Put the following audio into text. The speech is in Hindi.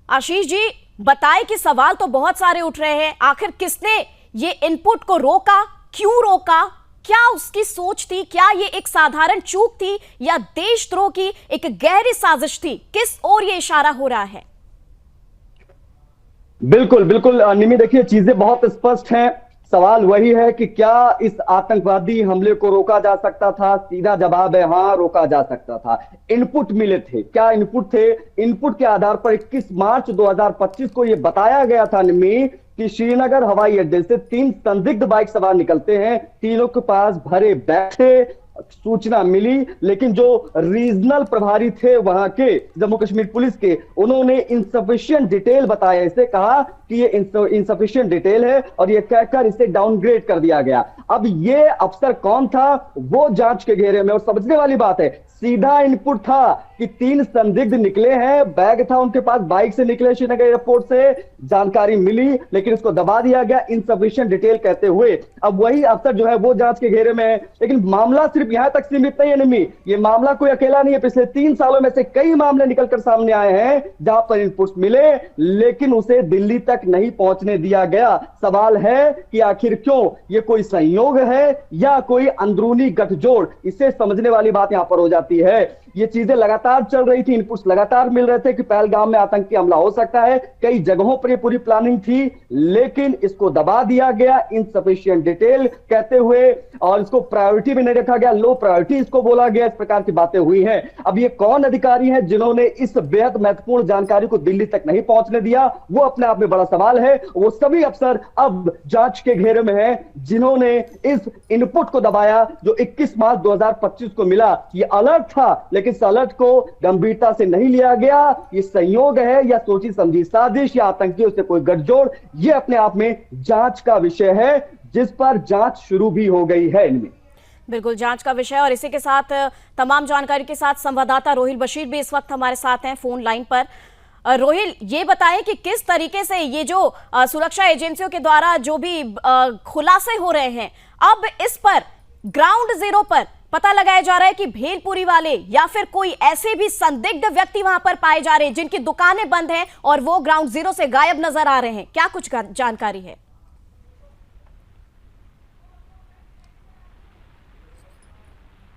आशीष जी बताएं कि सवाल तो बहुत सारे उठ रहे हैं। आखिर किसने ये इनपुट को रोका, क्यों रोका, क्या उसकी सोच थी, क्या ये एक साधारण चूक थी या देशद्रोह की एक गहरी साजिश थी? किस ओर ये इशारा हो रहा है? बिल्कुल बिल्कुल निमी, देखिए चीजें बहुत स्पष्ट हैं। सवाल वही है कि क्या इस आतंकवादी हमले को रोका जा सकता था? सीधा जवाब है हाँ, रोका जा सकता था। इनपुट मिले थे। क्या इनपुट थे? इनपुट के आधार पर 21 मार्च 2025 को यह बताया गया था निमी कि श्रीनगर हवाई अड्डे से 3 संदिग्ध बाइक सवार निकलते हैं। तीनों के पास भरे बैग थे। सूचना मिली, लेकिन जो रीजनल प्रभारी थे वहां के जम्मू कश्मीर पुलिस के, उन्होंने इनसफिशिएंट डिटेल बताया। इसे कहा कि ये इनसफिशिएंट डिटेल है और ये कहकर इसे डाउनग्रेड कर दिया गया। अब ये अफसर कौन था वो जांच के घेरे में। और समझने वाली बात है, सीधा इनपुट था कि 3 संदिग्ध निकले हैं, बैग था उनके पास, बाइक से निकले श्रीनगर एयरपोर्ट से, जानकारी मिली, लेकिन इसको दबा दिया गया इनसफिशिएंट डिटेल कहते हुए। अब वही अफसर जो है वो जांच के घेरे में है। लेकिन मामला सिर्फ यहां तक सीमित नहीं है निमी, ये मामला कोई अकेला नहीं है। पिछले 3 सालों में से कई मामले निकलकर सामने आए हैं जहां पर इनपुट्स मिले, लेकिन उसे दिल्ली तक नहीं पहुंचने दिया गया। सवाल है कि आखिर क्यों? ये कोई संयोग है या कोई अंदरूनी गठजोड़? इसे समझने वाली बात यहां पर हो जाती है। ये चीजें लगातार चल रही थी, इनपुट्स लगातार मिल रहे थे कि पहलगाम में आतंकी हमला हो सकता है। कई जगहों पर ये पूरी प्लानिंग थी, लेकिन इसको दबा दिया गया इनसफिशिएंट डिटेल कहते हुए, और इसको प्रायोरिटी में नहीं रखा गया, लो प्रायोरिटी इसको बोला गया। इस प्रकार की बातें हुई हैं। अब ये कौन अधिकारी हैं जिन्होंने इस बेहद महत्वपूर्ण जानकारी को दिल्ली तक नहीं पहुंचने दिया, वो अपने आप में बड़ा सवाल है। वो सभी अफसर अब जांच के घेरे में हैं जिन्होंने इस इनपुट को दबाया जो 21 मार्च 2025 को मिला। ये अलर्ट था, लेकिन इस अलर्ट को गंभीरता से नहीं लिया गया। ये संयोग है या सोची समझी साजिश या आतंकियों से कोई गठजोड़, ये अपने आप में जांच का विषय है, जिस पर जांच शुरू भी हो गई है इनमें। बिल्कुल जांच का विषय। और इसी के साथ तमाम जानकारी के साथ संवाददाता रोहिल बशीर भी इस वक्त हमारे साथ हैं फोन लाइन पर। रोहिल, ये बताएं कि किस तरीके से ये जो सुरक्षा एजेंसियों के द्वारा जो भी खुलासे हो रहे हैं, अब इस पर ग्राउंड जीरो पर पता लगाया जा रहा है कि भेलपुरी वाले या फिर कोई ऐसे भी संदिग्ध व्यक्ति वहां पर पाए जा रहे हैं जिनकी दुकानें बंद हैं और वो ग्राउंड जीरो से गायब नजर आ रहे हैं। क्या कुछ जानकारी है?